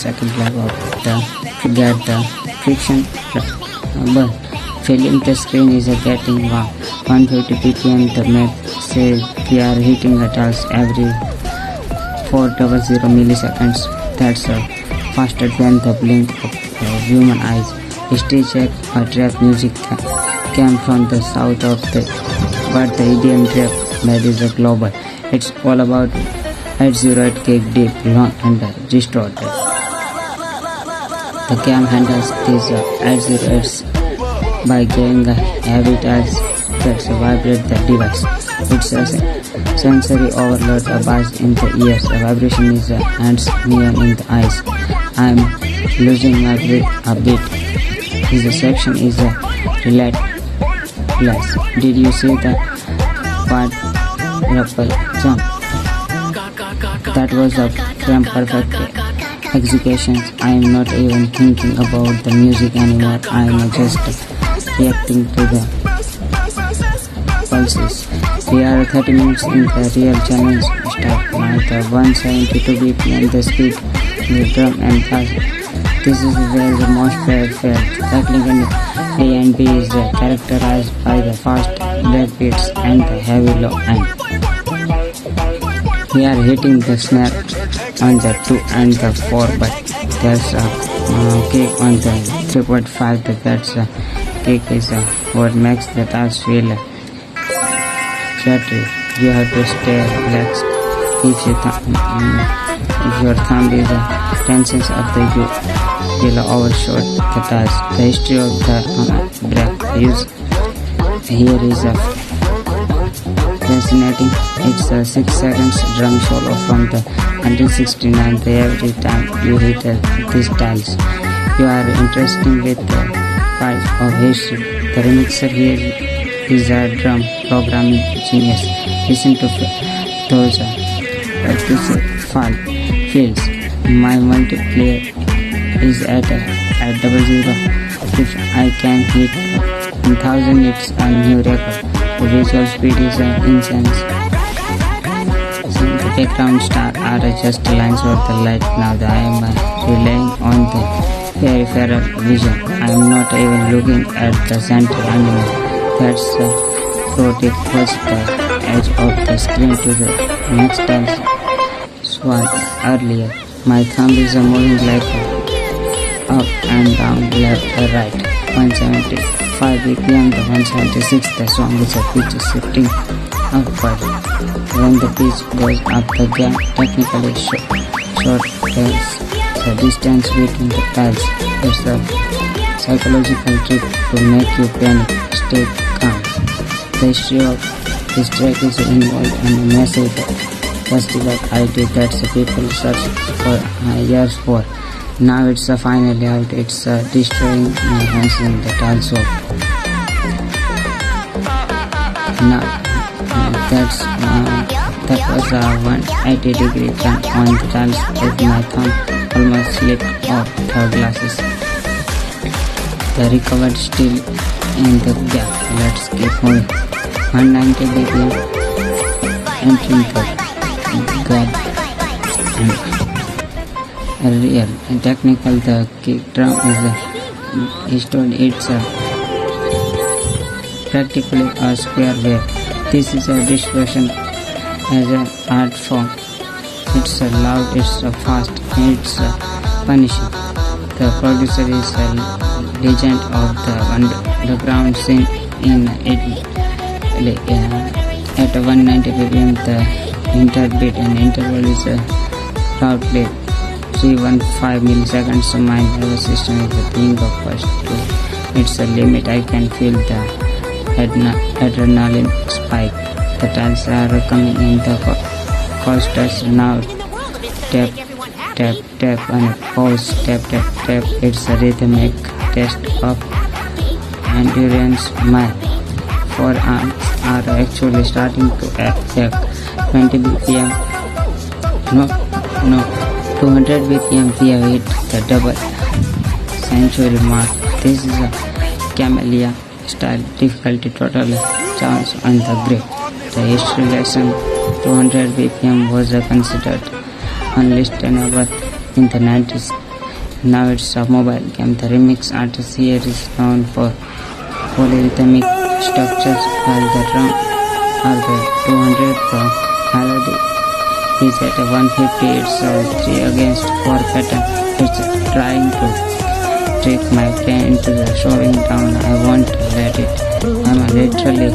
second leg of the to get the friction but filling the screen is getting warm. 150 ppm the map says we are hitting the tiles every 400 milliseconds. That's faster than the blink of human eyes. History check, trap music came from the south of the but the EDM trap that is global. It's all about 808 kick deep, long and distorted. The cam handles these 808s by giving a heavy touch that vibrate the device. It's a sensory overload, a buzz in the ears, a vibration is hands, neon in the eyes. I'm losing my breath a bit. This section is relentless. Did you see the quadruple jump? That was a perfect execution. I am not even thinking about the music anymore. I am just reacting to the pulses. We are 30 minutes in the real challenge start. Now the 172 BPM the speed, the drum and bass. This is where the most felt. Technically, A and B is characterized by the fast breakbeats and the heavy low end. We are hitting the snare on the 2 and the 4, but there's a kick on the 3.5. That's a kick is what makes the tiles feel jittery. You have to stay relaxed. If your thumb is tensions of the will overshot the tiles. The history of the break here is fascinating. It's a 6 seconds drum solo from the 1969. Every time you hit these tiles, you are interested with the part of history. The remixer here is a drum programming genius. Listen to those fields. My multiplayer is at 00. If I can hit 1000, it's a new record. The visual speed is insane. The background stars are just lines of the light. Now I am relying on the peripheral vision. I am not even looking at the center anymore. That's pro tip. Push the edge of the screen to the next time swipe earlier. My thumb is moving like up and down, left or right. 175 BPM, the 176, the song is a pitch shifting upward. When the pitch goes up, the gain technically short the distance between the tiles. It's a psychological trick to make you panic. Stay calm. The history of this track is involved in a massive festival idea that people search for years for. Now it's finally out. It's destroying my hands in the tiles of. Now that was a 180-degree turn on the tiles with my thumb almost slipped off the glasses. The recovered still in the gap. Let's keep moving. 190 BPM entering the gap and real and technical. The kick drum is stored. It's practically a square wave. This is a distortion as an art form. It's loud, it's fast, it's punishing. The producer is a legend of the underground scene in Italy. At 190 BPM, the interbeat and interval is loudly 315 milliseconds. So my nervous system is the thing of first. It's a limit. I can feel the adrenaline spike. The tiles are coming in the coasters now. Tap, tap, tap, and pause. Tap, tap, tap. It's a rhythmic test of endurance. My forearms are actually starting to act. 20 BPM. No. 200 BPM. We have hit the double century mark. This is a camellia style difficulty, total chance on the grip. The history lesson 200 BPM was considered unlistenable in the 90s. Now it's a mobile game. The remix artist here is known for polyrhythmic structures, while the drum are the 200, the melody is at a 150. It's a 3 against 4 pattern. It's trying to trick my brain into the slowing down. I won't let it. I'm literally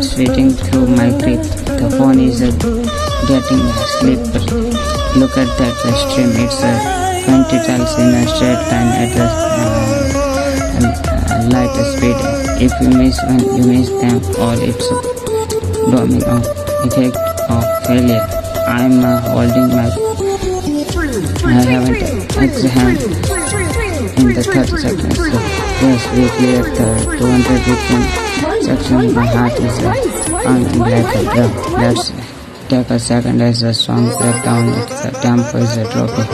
sweating through my grip. The phone is getting slippery. Look at that stream. It's 20 tiles in a straight line at a light speed. If you miss one, you miss them all. It's a domino effect of failure. I'm holding my... I haven't examined in the 30 seconds. So yes, we cleared the 200 between section. My heart is on like a drum. Let's take a second as the song breakdown. The tempo is dropping.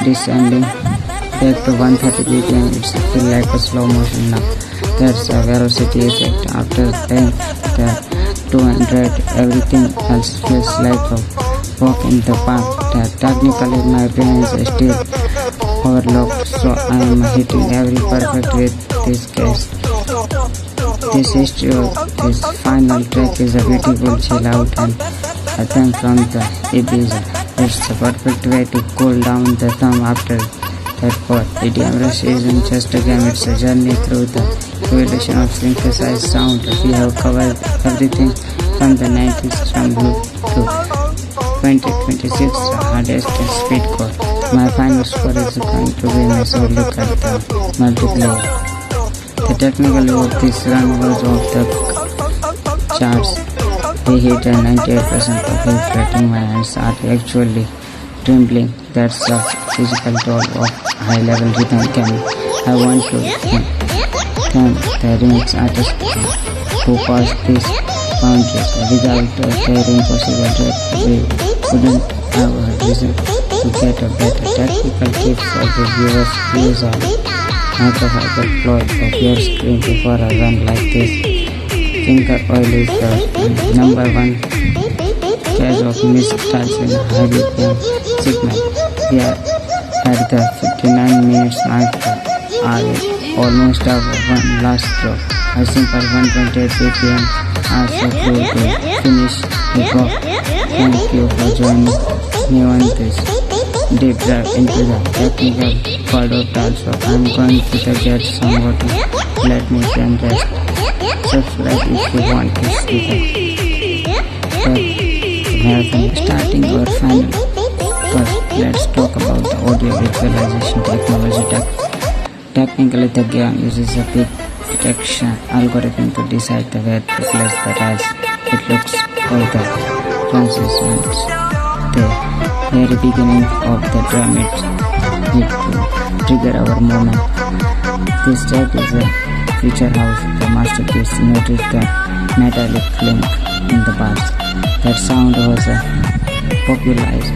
Descending back to 130 BPM. It's feel like a slow motion now. That's a velocity effect. After then the 200, everything else feels like a walk in the park. Technically my brain is still overlocked, so I am hitting every perfect with this case. This history of this final track is a beautiful chill out and a theme from the Ibiza. It's the perfect way to cool down the thumb after that part. EDM Rush isn't just a game, it's a journey through the evolution of synthesized sound. We have covered everything from the 90s from loop to 2026 hardest speedcore. My final score is going to be my so look at the multiplayer. The technical of this run was off the charts. We hit a 98% of hit rating. My hands are actually trembling. That's the physical toll of high-level rhythm game. I want to thank the remix artist who caused these boundaries. Without their impossible track, we wouldn't have a reason to get a better technical tips of the viewers. Use a microfiber cloth of your screen before a run like this. Finger oil is the number one cause of missed styles in high BPM segment. We are at the 59 minutes mark. Almost over one last drop. A simple 128 BPM are so close to finish the walk. Thank you for joining me on this deep dive into the technical part of also. I'm going to get some water. Let me then rest. Subscribe if you want to see the marathon starting or final. First, let's talk about the audio visualization technology. Technically, the game uses a bit detection algorithm to decide where to place the tiles. It looks for the transitions. The very beginning of the drum it need to trigger our movement. This track is a feature house, the masterpiece. Notice the metallic clink in the bars. That sound was popularized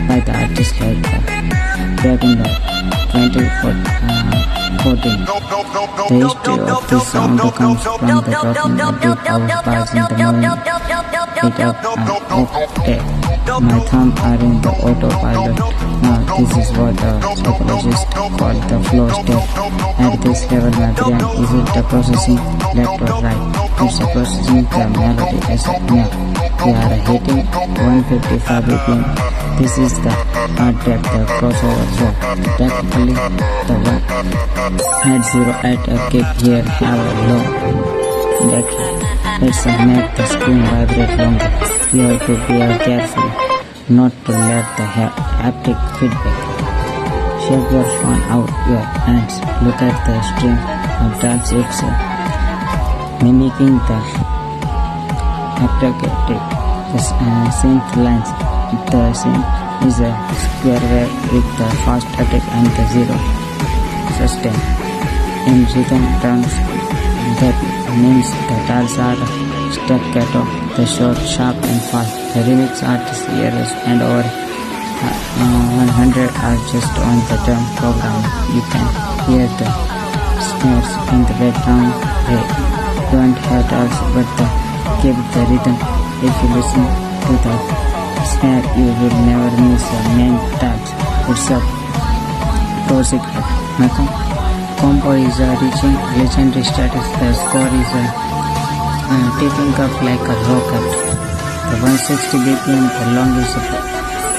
by the artists like back in the 2014. The history of this sound comes from the talking of deep house bars in the morning. It up octave. My thumbs are in the autopilot. Now this is what the psychologists call the flow state. At this level my brain isn't the processing left or right. It's a processing the melody as a map. We are hitting 155 BPM. This is the hard track, the crossover zone. Technically the one at 0 at a kick here have a low decay. Let's make the screen vibrate longer. You have to be careful not to let the haptic feedback shake your phone out your hands. Look at the stream of dance. It's mimicking the haptic synth lines. The synth is a square wave with the fast attack and the zero sustain. In rhythm terms, that means the tiles are staccato, the short, sharp and fast. The remix artist ears and over 100 are just on the drum program. You can hear the snares in the background. They don't have tiles but keep the rhythm. If you listen to the snare, you will never miss the main tiles. It's It's a pro secret. My compo is reaching legendary status. The score is taking up like a rocket. The 160 BPM, the long is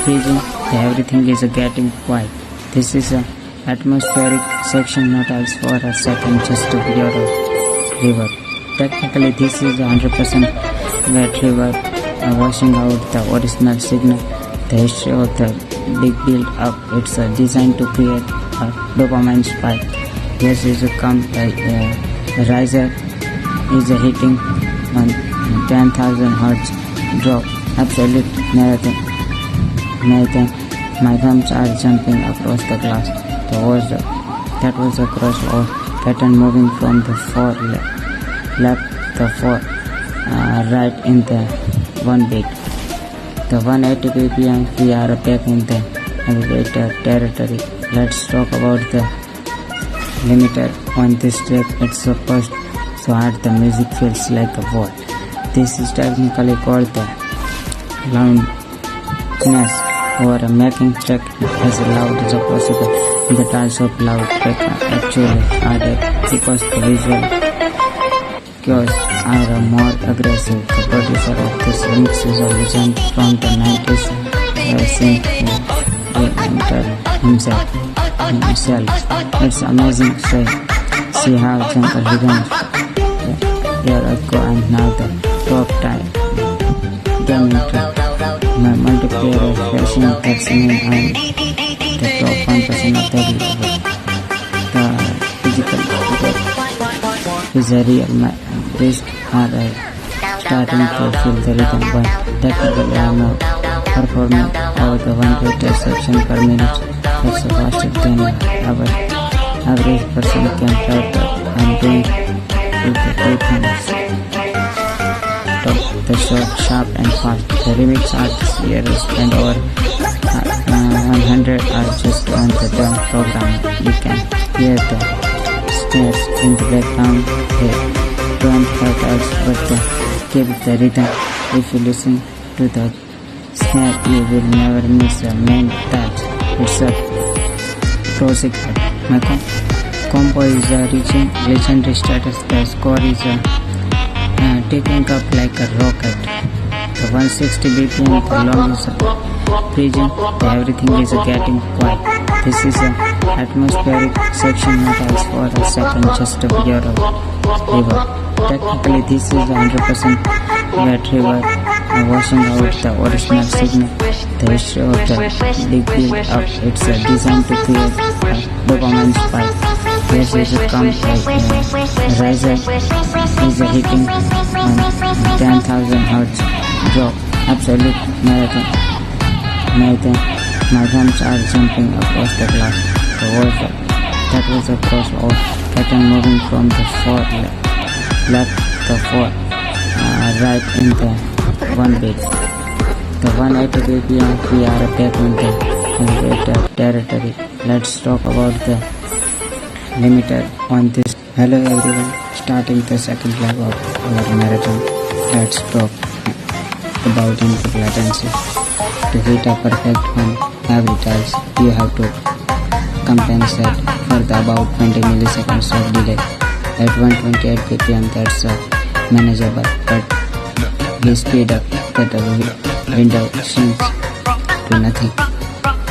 freezing. Everything is getting quiet. This is a atmospheric section, not as for a second, just to hear a river. Technically, this is 100% wet river washing out the original signal. The history of the big build up, it's designed to create a dopamine spike. This is a riser is hitting on 10,000 hertz drop. Absolute marathon. My thumbs are jumping across the glass. That was a crossover pattern moving from the far left to far right in the one beat. The 180 BPM, we are back in the elevator territory. Let's talk about the limiter on this track. It's supposed so hard the music feels like a vault. This is technically called the loudness, or making track as loud as possible. The types of loud track actually added because the visual cues are more aggressive. The producer of this remix is a legend from the 90s, EATER himself. It's amazing to see how jungle began a year ago and now the top time gaming track. My multiplayer of flashing text in on the top 1% of the level. The physical effect is a real. My wrists are starting to feel the rhythm, but technically I am performing over the 100 section per minute. That's faster than our average person can type up. I'm doing with the two things. The short, sharp and fast. The remix artists here spend over 100 hours just on the drum program. You can hear the snares in the background. They don't hurt us, but keep the rhythm. If you listen to the snare, you will never miss a main touch. It's a pro secret. My compo is reaching legendary status. The score is taking up like a rocket. The 160 BPM, the long is freezing. Everything is getting quiet. This is an atmospheric section, not as for a second, just to hear a river. Technically, this is 100% wet river washing out the original signal. The history of the big build up, it's designed to create a dopamine spike. This is a riser is hitting on 10,000 hertz drop. Absolute marathon. My thumbs are jumping across the glass. That was a crossover pattern moving from the far left to far right in the one beat. The 180 BPM, we are back in the elevator territory. Let's talk about the limiter on this. Hello everyone, starting the second leg of our marathon. Let's talk about input latency. To hit a perfect one every tiles, you have to compensate for the about 20 milliseconds of delay. At 128 BPM, that's manageable, but we speed up that the window shrinks to nothing.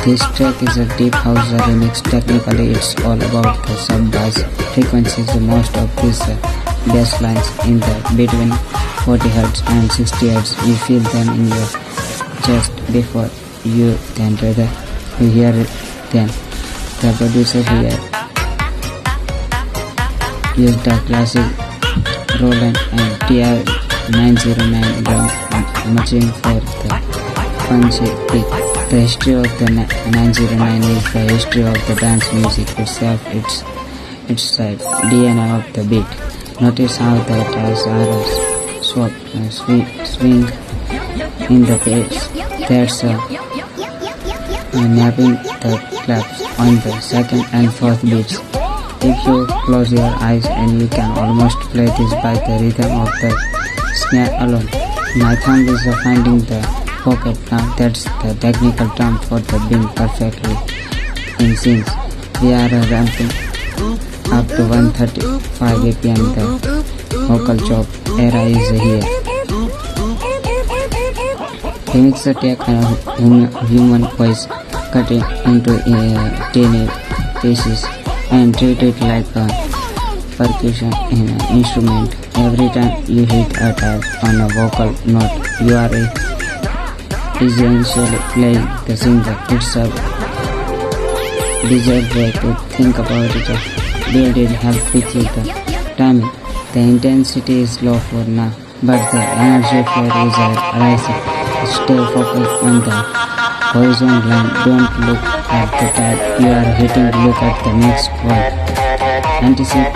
This track is a deep house remix. Technically, it's all about the sub-bass frequencies. Most of these bass lines in the between 40 Hz and 60 Hz. You feel them in your chest before you then rather you hear them. The producer here used the classic Roland and TR-909 drum machine for the punchy pick. The history of the 909 is the history of the dance music itself. It's the DNA of the beat. Notice how the guitars are swing in the bass. That's mapping the claps on the second and fourth beats. If you close your eyes and you can almost play this by the rhythm of the snare alone. My thumb is finding the pocket. Now that's the technical term for the being perfectly in scenes. We are ramping up to 135 BPM. The vocal chop era is here. The mixer take a human voice, cut it into tiny pieces, and treat it like a percussion in an instrument. Every time you hit a tap on a vocal note, you are essentially playing the singer. It's a desired way to think about it. Build it help with the timing. The intensity is low for now, but the energy flow is rising. Stay focused on the horizon line. Don't look at the tab you are hitting. Look at the next one. Anticipation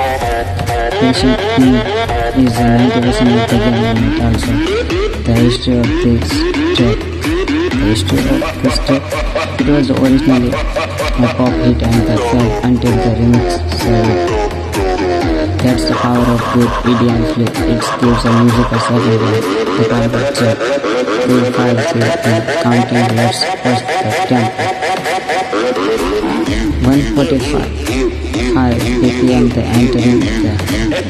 is 90% of the game. Also, the history of this track. It was originally a pop hit and fell until the remix survived. That's the power of good EDM flip. It gives the music a second life. The combat check. 3, 5, 0 and counting. Let's push the tempo. 145. High BPM. The entering the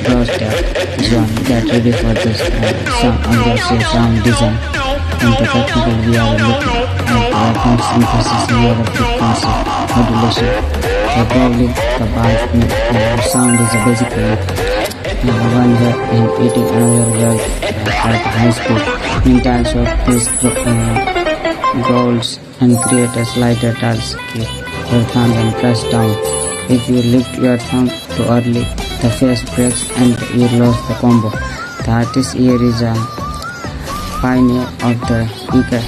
doorstep zone. Get ready for this sound aggressive sound design. In the technical, we are looking at waveform synthesis near the frequency modulation. The bar sound is basically one wave and eating another wave at high speed. In terms of these goals and create a slider task, your thumb and press down. If you lift your thumb too early, the face breaks and you lose the combo. The artist here is a pioneer of the EATER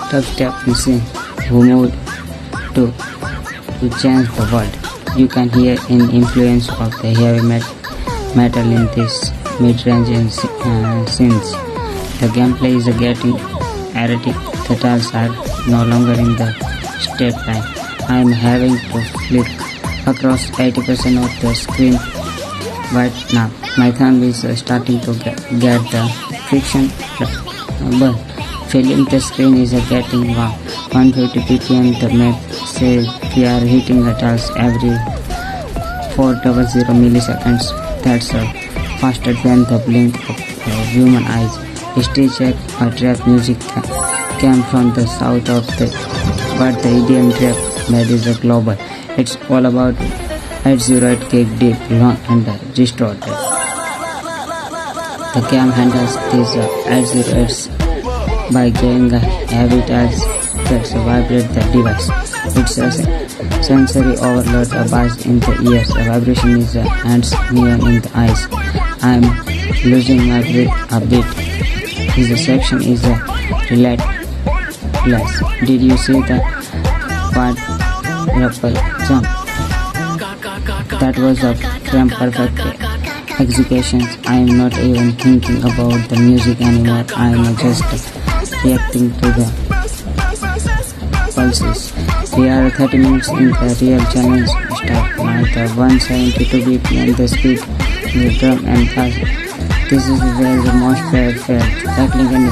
dubstep machine who moved to change the world. You can hear an influence of the heavy metal in this mid-range scenes. The gameplay is getting erratic. The tiles are no longer in the straight line. I am having to flick across 80% of the screen right now. My thumb is starting to get the friction burn. Filling the screen is getting warm. 150 ppm. The map says we are hitting the tiles every 400 milliseconds. That's faster than the blink of human eyes. History check. Trap music came from the south of the, but the EDM trap that is global. It's all about 808 kick deep, long and distorted. The cam handles these 808s by giving a heavy touch that vibrate the device. It's a sensory overload, a buzz in the ears, a vibration is hands neon in the eyes. I'm losing my breath a bit. This section is relentless. Did you see the quadruple jump? That was a frame perfect execution. I am not even thinking about the music anymore. I am just reacting to the pulses. We are 30 minutes in the real challenge start. Now the 172 BPM, the speed, the drum and bass. This is where the most fair. Technically,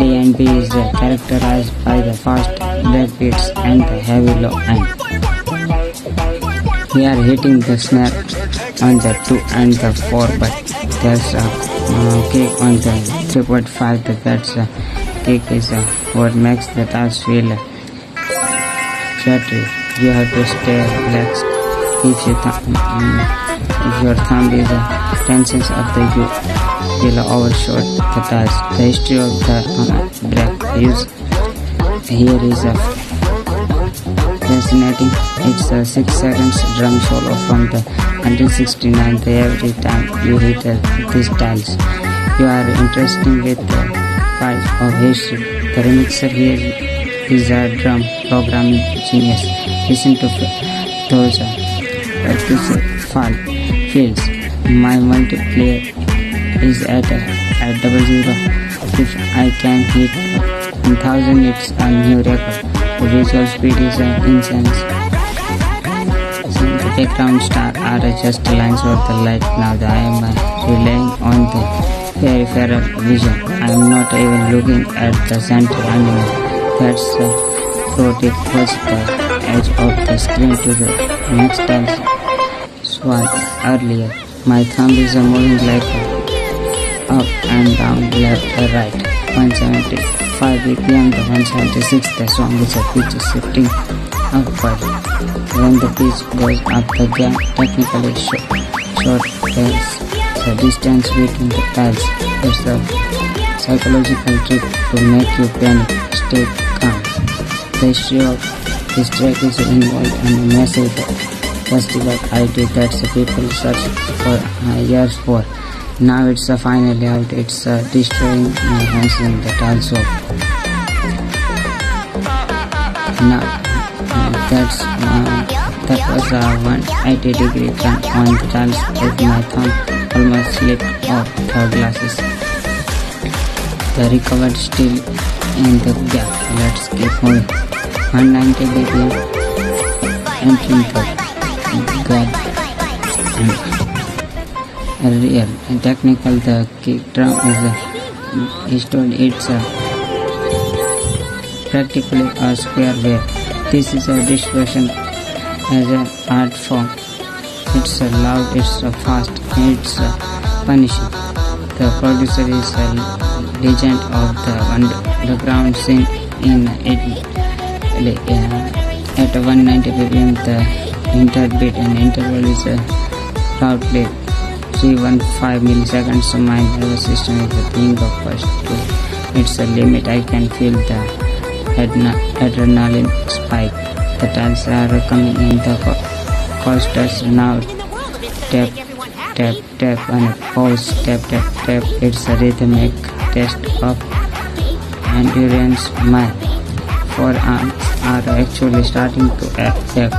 A and B is characterized by the fast breakbeats and the heavy low end. We are hitting the snare on the 2 and the 4, but there's a kick on the 3.5. That's a kick is what makes the task feel fluttery. You have to stay relaxed. If your thumb is tensions of the you will overshoot the task. The history of the break use here is fascinating. It's a 6 seconds drum solo from the 1969. Every time you hit these tiles, you are interested with the part of history. The remixer here is a drum programming genius. Listen to those fields. My multiplayer is at 00. If I can hit 1000, it's a new record. The visual speed is insane. So the background stars are just lines of the light. Now I am relying on the peripheral vision. I am not even looking at the center anymore. That's pro tip. What's the edge of the screen to the next tiles swipe earlier. My thumb is moving like up and down, left and right. 175 BPM to 176, the song is a pitch shifting upward. When the pitch goes up, the gain technically short the distance between the tiles. It's a psychological trick to make you panic. Stay calm. The history of this track is involved in a massive festival idea that the people search for years for. Now it's finally out. It's destroying my hands in the tiles of. Now that was a 180-degree turn on the tiles with my thumb almost slipped off the glasses. The recovered still in the gap. Let's keep moving. 190 BPM entering the gap and real and technical. The kick drum is told it's practically a square wave. This is a distortion as an art form. It's loud, it's fast, it's punishing. The producer is a legend of the underground scene in at 190 BPM. The interbeat and interval is loud play. 315 milliseconds. So my nervous system is the thing of first two. It's a limit. I can feel the adrenaline spike. The tiles are coming in the coasters now. Tap, tap, tap, and pause. Tap, tap, tap. It's a rhythmic test of endurance. My forearms are actually starting to ache.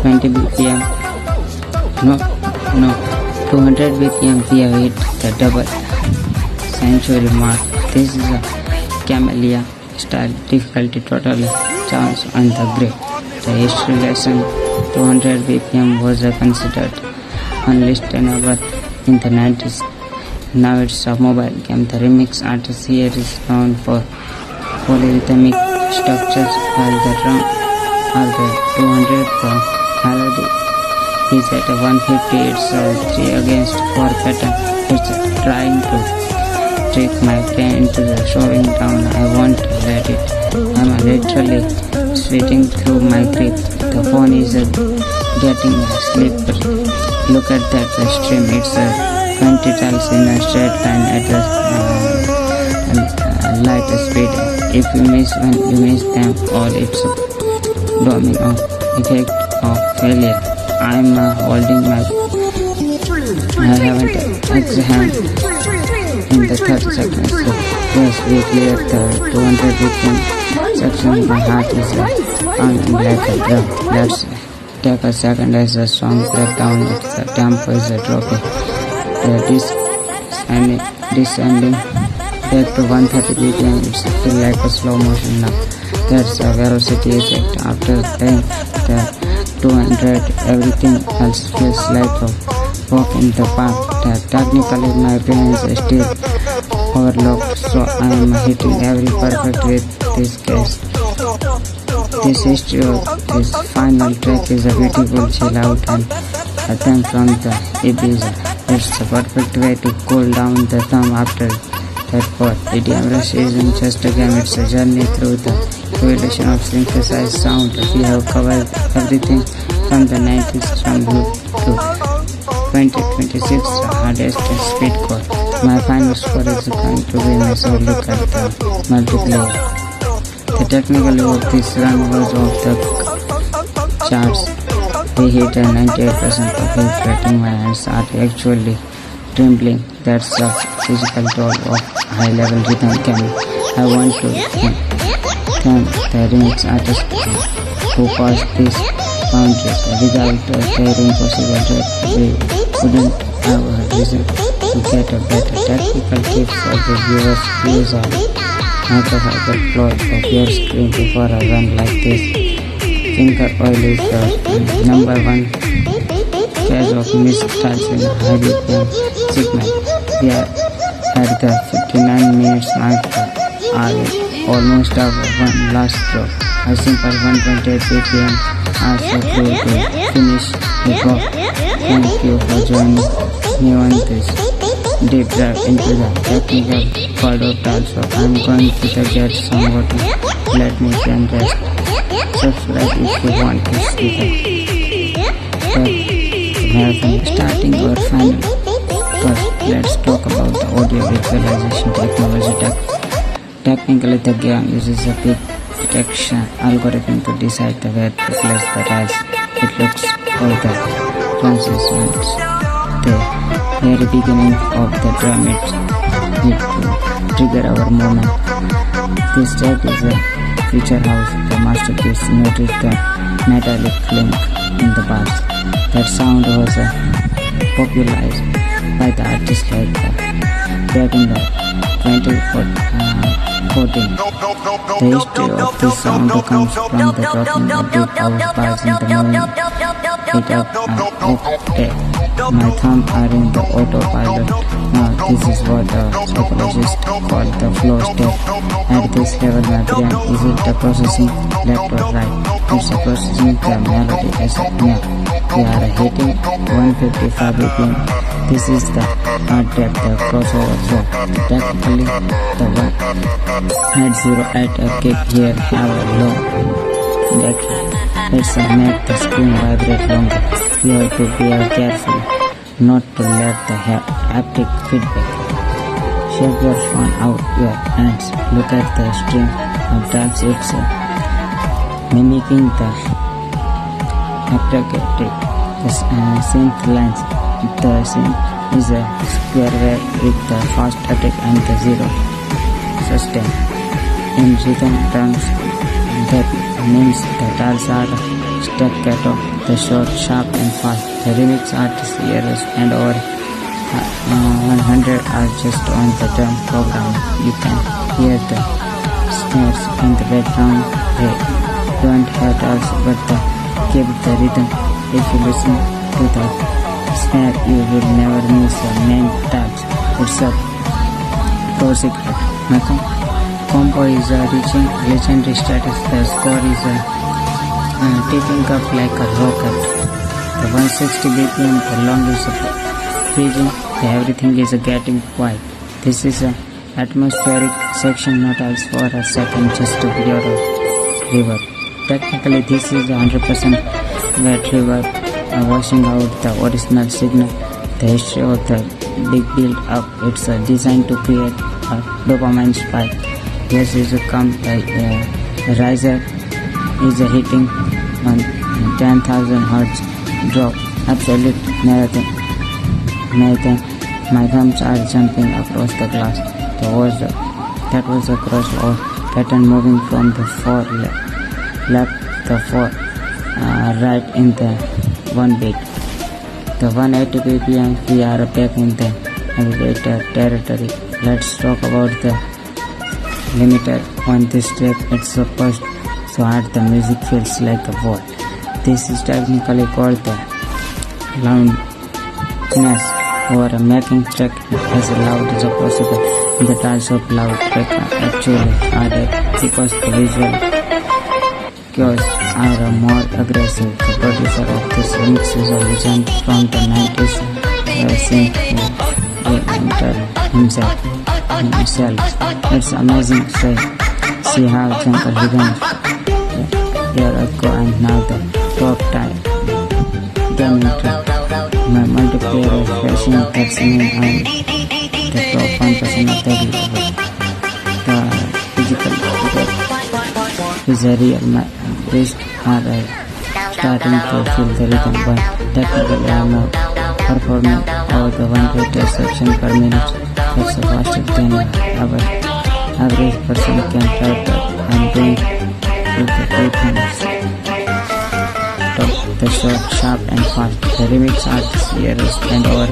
20 BPM. No. 200 BPM. We have hit the double century mark. This is a camellia style difficulty total chance on the grid. The history lesson 200 BPM was considered unlistenable in the 90s. Now it's a mobile game. The remix artist here is known for polyrhythmic structures, while the drum are the 200. The melody is at 150. It's a 3 against 4 pattern. It's trying to trick my brain into the slowing down. I won't let it. I'm literally sweating through my grip. The phone is getting slippery. Look at that stream. It's 20 tiles in a straight line at a light speed. If you miss one, you miss them all. It's domino effect of failure. I'm holding my. I haven't examined in the 30 seconds. So yes, we cleared the 200 BPM section. My heart is pounding like a drum. Let's take a second as the song breaks down. The tempo is dropping. Descending back to 130 BPM. It's feel like a slow motion now. That's a velocity effect. After playing the 200, everything else feels like a walk in the park. Technically, my brain is still overlocked, so I am hitting every perfect with this case. This history of this final track is a beautiful chill out and a theme from the Ibiza. It's a perfect way to cool down the thumb after that part. EDM Rush isn't just a game, it's a journey through the evolution of synthesized sound. We have covered everything from the 90s from blue to 2026 hardest speedcore. My final score is going to be my soul. Look at the multiplayer. The technical of this run was off the charts. We hit a 98% of hit rating. My hands are actually trembling. That's a physical toll of high level rhythm game. I want to thank the remix artist who caused this boundaries. Without their impossible track, we wouldn't have a reason to get a better technical tips of the viewers. Use a microfiber cloth of your screen before a run like this. Finger oil is the number one cause of missed starts in a high BPM segment. We are at the 59 minutes mark. Are almost over one last drop. A simple 128 BPM are so cool to finish the book. Thank you for joining me on this deep dive into the technical part of also. I'm going to suggest some water. Let me then rest. Subscribe if you want to see the marathon starting or final. First, let's talk about the audio visualization technology. Technically, the game uses a bit detection algorithm to decide where to place the dials. It looks for the transitions. The very beginning of the drum it need to trigger our movement. This track is a feature house. The masterpiece. Notice the metallic clink in the bass. That sound was popularized by the artists like back in the 2014. The history of this sound comes from the talking of deep house bars in the moving it up octave. My thumbs are in the autopilot. Now this is what a psychologist call the flow state. At this level my brain isn't the processing left or right. It's a processing the melody as a note. We are hitting 155 BPM. This is the hard depth, the crossover flow. Technically, the 180 at a kick here have a low deck. It's a make the screen vibrate longer. You have to be careful not to let the haptic feedback shake your phone out your hands. Look at the string of dials. It's mimicking the haptic synth lines. The synth is a square wave with the fast attack and the zero sustain. In rhythm terms, that means the dials are staccato, the short, sharp and fast. The remix artists errors and over 100 are just on the drum program. You can hear the snares in the background. They don't have dials but keep the rhythm. If you listen to the snare, you will never miss the main taps. It's a pro secret. Combo is reaching legendary status. The score is tipping up like a rocket. The 160 BPM, the long is freezing. Everything is getting quiet. This is an atmospheric section, not else for a second, just to be out of reverb. Technically, this is 100% wet reverb, washing out the original signal. The history of the big build up. It's designed to create a dopamine spike. Yes, is come the riser is hitting on 10,000 hertz drop. Absolute marathon. My thumbs are jumping across the glass. That was a crossover pattern moving from the far left the far right in the one beat. The 180 BPM, we are back in the elevator territory. Let's talk about the limiter on this track. It's supposed so hard the music feels like a wall. This is technically called the loudness, or making track as loud as possible. The types of loud track are actually harder because the visual cues are more aggressive. The producer of this remix is a legend from the 90s, himself. It's amazing to see how Jungle began here ago and now the top time gaming track. My multiplayer of flashing that's me and the top 1% of the level. The physical effect is a real. My wrists are starting to feel the rhythm, but technically I am performing over the 120 section per minute. That's faster than our average person can type up. I'm doing with the two things. The short, sharp and fast. The remix artists errors and over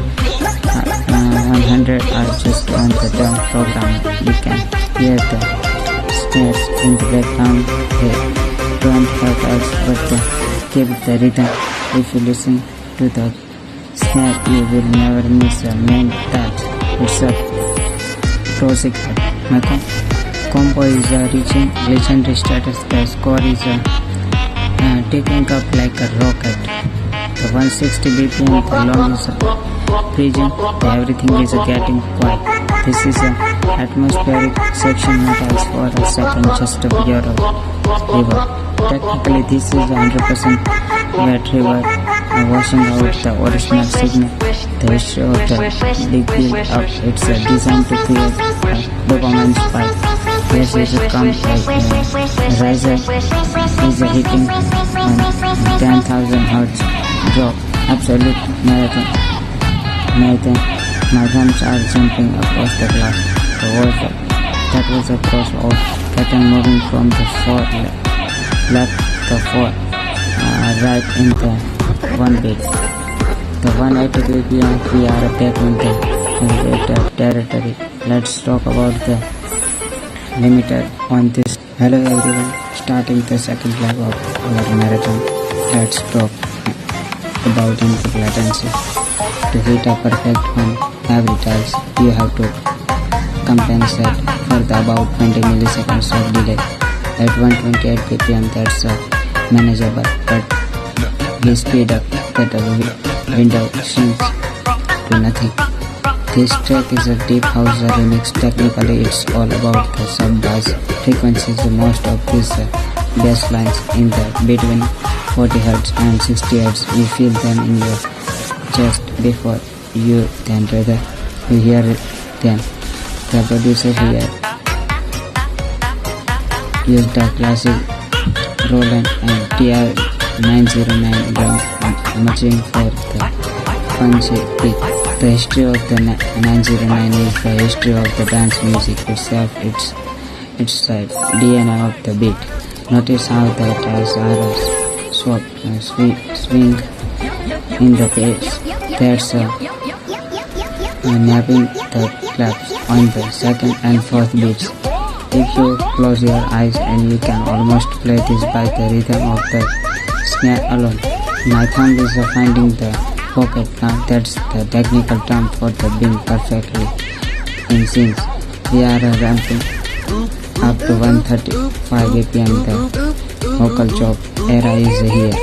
100 are just on the drum program. You can hear the snares in the background. They don't hurt us but keep the rhythm. If you listen to the snare, you will never miss the main touch. It's a pro secret. My combo is reaching legendary status. The score is taking up like a rocket. The 160 BPM, the long is region, everything is getting quiet. This is an atmospheric section not as for a second just of your river. Technically this is a 100% wet river washing out the original signal. The issue of the big build up, it's designed to create a dopamine spike. Yes, it comes like riser is hitting on 10,000 Hz drop. Absolute marathon. My thumbs are jumping across the glass. The water that was a cross of pattern moving from the left to right in the one beat. The 180 BPM, we are back in the elevator territory. Let's talk about the limiter on this. Hello everyone, starting the second leg of our marathon. Let's talk about input latency. To hit a perfect on every tiles, you have to compensate for the about 20 milliseconds of delay. At 128 BPM, that's manageable, but we speed up that the window shrinks to nothing. This track is a deep house remix. Technically, it's all about the sub-bass frequencies. Most of these bass lines in the between 40 Hz and 60 Hz. You feel them in your chest before you then rather you hear it then. The producer here used the classic Roland and TR-909 drum matching for the punchy beat. The history of the 909 is the history of the dance music itself. It's the DNA of the beat. Notice how the tiles are swing in the pace. That's napping the claps on the second and fourth beats. If you close your eyes and you can almost play this by the rhythm of the snare alone. My thumb is finding the pocket. Now that's the technical term for the being perfectly in sync. We are ramping up to 135 BPM. The vocal chop era is here.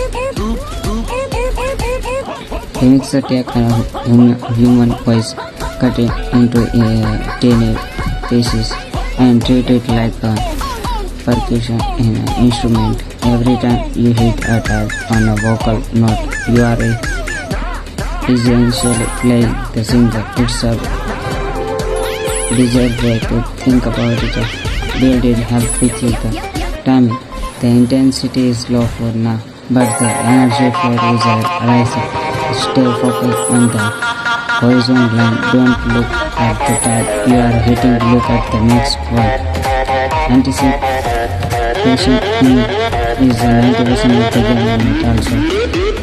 Remixer take a human voice, cut it into tiny pieces and treat it like a percussion in an instrument. Every time you hit a tap on a vocal note, you are essentially playing the singer. It's a bizarre way to think about it. Build it help with the timing. The intensity is low for now, but the energy for is rising. Stay focused on the horizon line. Don't look at the tab you are hitting. Look at the next one. Anticipation is 90% of the game, and also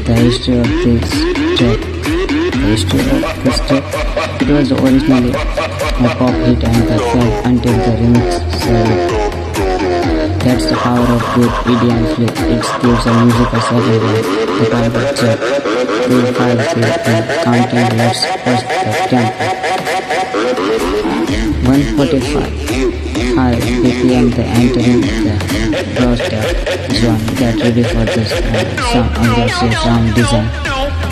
the history of this track. It was originally a pop hit and the fell until the remix served. That's the power of good EDM flip. It gives a music a second life. The power check. 2, 5, 3 and counting. Let's push the tempo. 145 high BPM. The entering the doorstep zone. Get ready for this sound undersea sound design.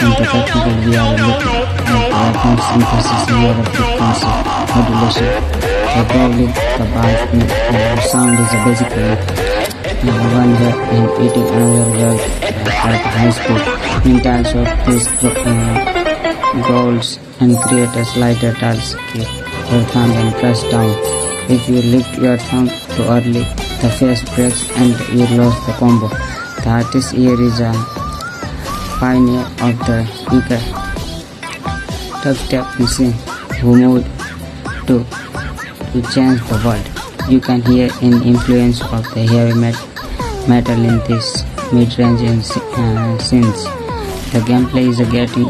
In the technical, we are looking at reference synthesis, neural frequency modulation. Probably the bar sound is basically one way in eating another world at high speed. In terms of these goals and create a slider tiles, keep your thumb and press down. If you lift your thumb too early, the face breaks and you lose the combo. The artist here is a pioneer of the EATER dubstep machine who moved to change the world. You can hear an influence of the heavy metal in this mid-range synths. The gameplay is getting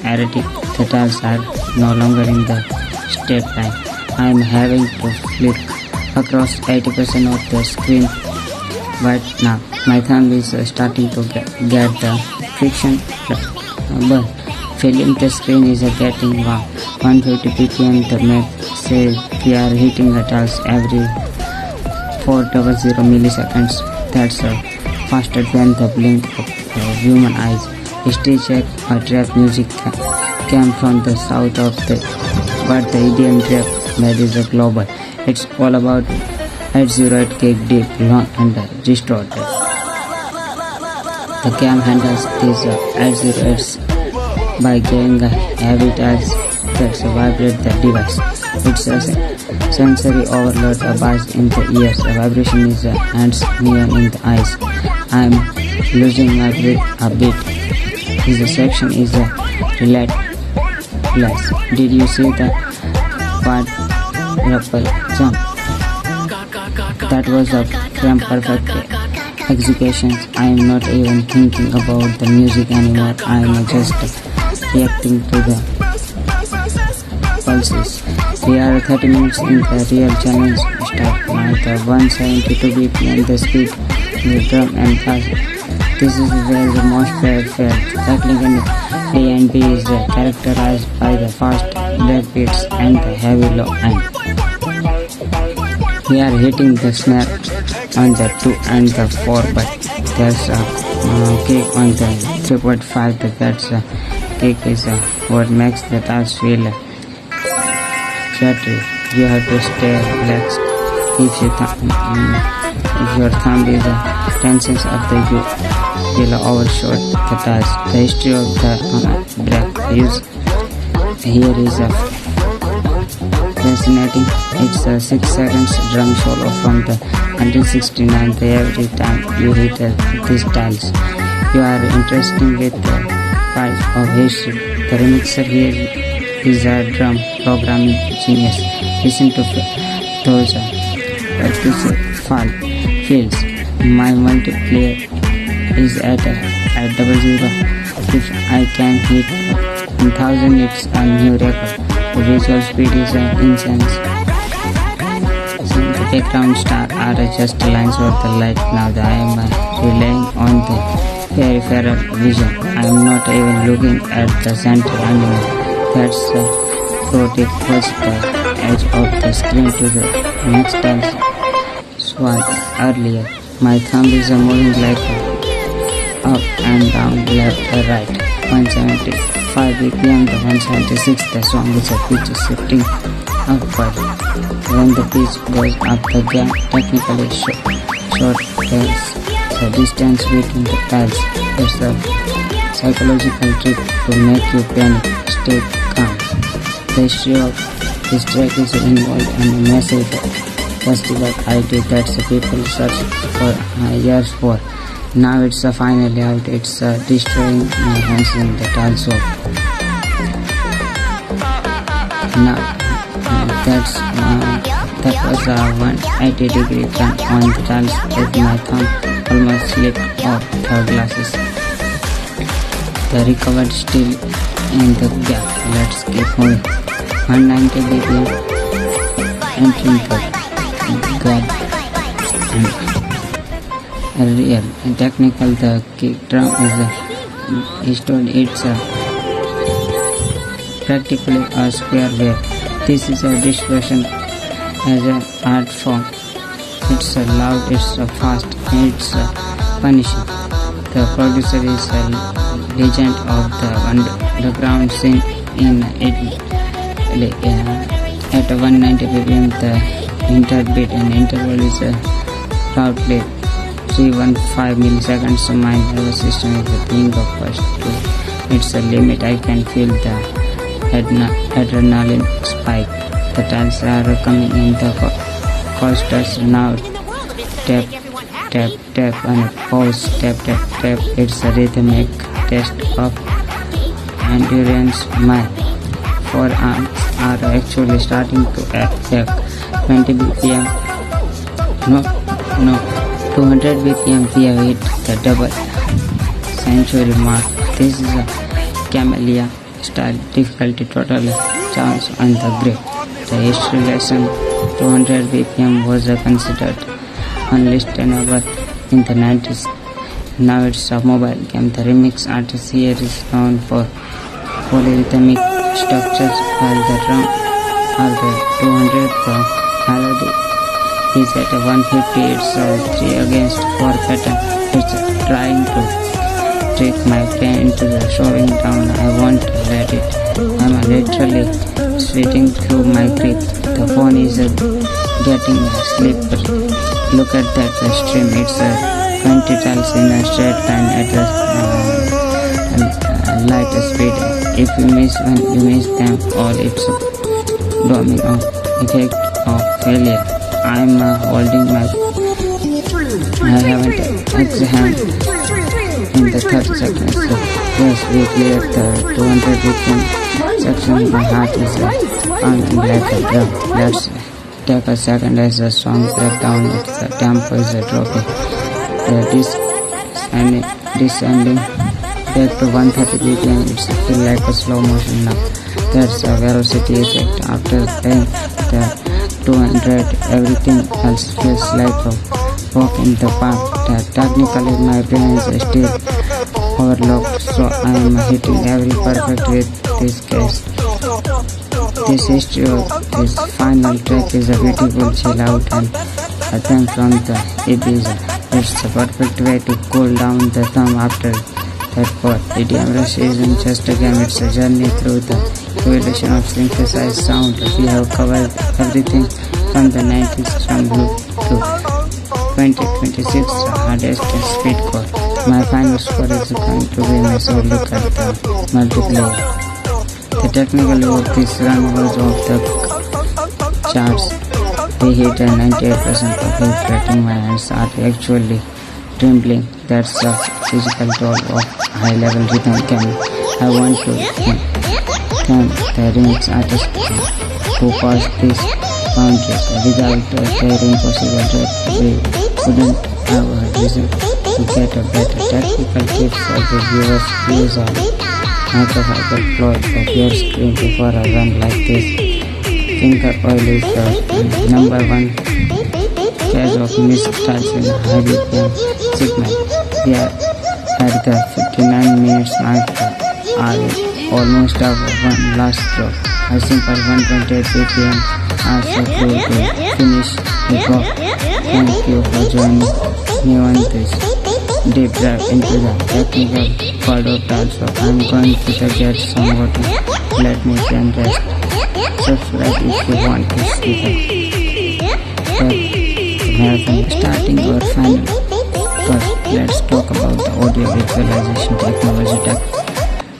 erratic. The tiles are no longer in the straight line. I am having to flip across 80% of the screen right now. My thumb is starting to get the friction but filling the screen is getting warm. 150 ppm. The map says we are hitting the tiles every 400 milliseconds. That's faster than the blink of human eyes. History check, trap music came from the south of the but the EDM trap that is global. It's all about 808 kick deep, long and distorted. The cam handles these 808s by giving a heavy touch that vibrate the device. It's a sensory overload, a buzz in the ears, a vibration is a hands, neon in the eyes. I'm losing my breath a bit. This section is a relentless. Did you see the quadruple jump? That was a frame perfect execution. I am not even thinking about the music anymore. I am just reacting to the pulses. We are 30 minutes in the real challenge start. Now the 172 BPM the speed, the drum and bass. This is where the most fair. Technically, A and B is characterized by the fast breakbeats and the heavy low end. We are hitting the snare on the 2 and the 4, but there's a kick on the 3.5. That's a kick is what makes the touch feel jittery. You have to stay relaxed. If your thumb is the tensions of the you will overshoot the touch. The history of the break use here is fascinating. It's a 6 seconds drum solo from the 1969. Every time you hit these tiles, you are interested with the part of history. The remixer here is a drum programming genius. Listen to those fields. My multiplayer is at 00. If I can hit 1000, it's a new record. The visual speed is insane. The background stars are just lines of the light. Now I am relying on the peripheral vision. I am not even looking at the center anymore. That's a pro tip. Push the edge of the screen to the next time. Swat earlier. My thumb is moving like up and down, left or right. 175 BPM, the 176, the song is a pitch shifting upward. When the pitch goes up, the gain technically short the distance between the tiles. It's a psychological trick to make you panic. Stay calm. The history of this track is involved in a massive festival idea that the people search for years for. Now it's finally out. It's destroying my hands in the tiles of. Now that was a 180-degree turn on the tiles with my thumb almost slipped off the glasses. The recovered still in the gap. Let's keep moving. 190 BPM entering the gap. Real and technical, the kick drum is told it's practically a square wave. This is a distortion as an art form. It's loud, it's fast, it's punishing. The producer is a legend of the underground scene in Italy. At 190 BPM, the interbeat and interval is proudly 315 milliseconds. My nervous system is the thing of first. It's a limit. I can feel the adrenaline spike. The tiles are coming in the coasters now. Tap, tap, tap, and pause. Tap, tap, tap. It's a rhythmic test of endurance. My forearms are actually starting to ache. 20 BPM. No. 200 BPM. We have hit the double century mark. This is a camellia style difficulty, total chance on the grip. The history lesson 200 BPM was considered unlistenable in the 90s. Now it's a mobile game. The remix artist here is known for polyrhythmic structures, while the drum are the 200. The melody is at 150. It's 3 against 4 pattern. It's trying to trick my brain into the slowing down. I won't let it. I'm literally sweating through my grip. The phone is getting slippery. Look at that stream. It's 20 tiles in a straight line at the light speed. If you miss one, you miss them all. It's domino effect of failure. I'm holding my. I haven't examined in the 30 seconds. So yes, we cleared the 200 BPM section. My heart is pounding like a drum. Let's take a second as the song breaks down. The tempo is dropping. The descending back to 130 BPM. It's feel like a slow motion now. That's a velocity effect. After playing the 200, everything else feels like a walk in the park. Technically, my brain is still overlocked, so I am hitting every perfect with this case. This history of this final track is a beautiful chill out and a theme from the Ibiza. It's a perfect way to cool down the thumb after that part. EDM Rush isn't just a game, it's a journey through the evolution of synthesized sound. We have covered everything from the 90s from loop to 2026 hardest speedcore. My final score is going to be my so look at the multiplayer. The technical of this run was off the charts. We hit a 98% of hit rating. My hands are actually trembling. That's the physical toll of high-level rhythm game. I want to thank the remix artist who caused this boundaries. Without their impossible rap, we wouldn't have a reason to get a better technical tips of the viewers use on microfiber cloth of your screen before a run like this. Finger oil is the number one cause of missed styles in high BPM segment. We are at the 59 minutes mark, are almost over one last drop. A simple 128 BPM are so close to finish the drop. Thank you for joining me on this deep dive into the technical part of dance. So I'm going to get some water. Let me then rest. Subscribe if you want to see the marathon starting or final. First, let's talk about the audio visualization technology.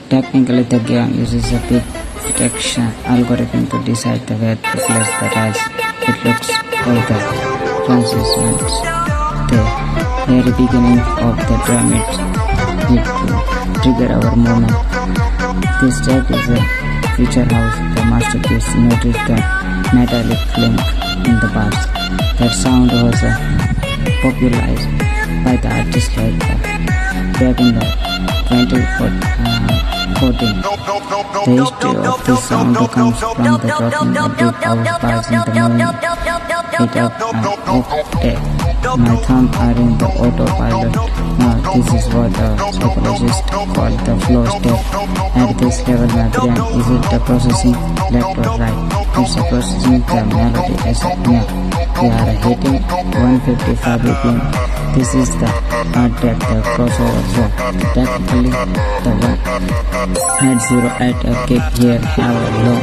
Technically, the game uses a bit detection algorithm to decide the where to place the tiles. It looks for the transitions. The very beginning of the drum it need to trigger our movement. This track is a future house. The masterpiece. Notice the metallic link in the bars. That sound was popularized by the artists like back in the 2014. The history of this sound comes from the dropping the deep house bars in the moving it up octave. My thumbs are in the autopilot. Now this is what the psychologists call the flow state. At this level my brain isn't processing left or right. It's processing the melody as a note. We are hitting 155 BPM. This is the hard track, the crossover zone. Technically, the 108 kick here have a low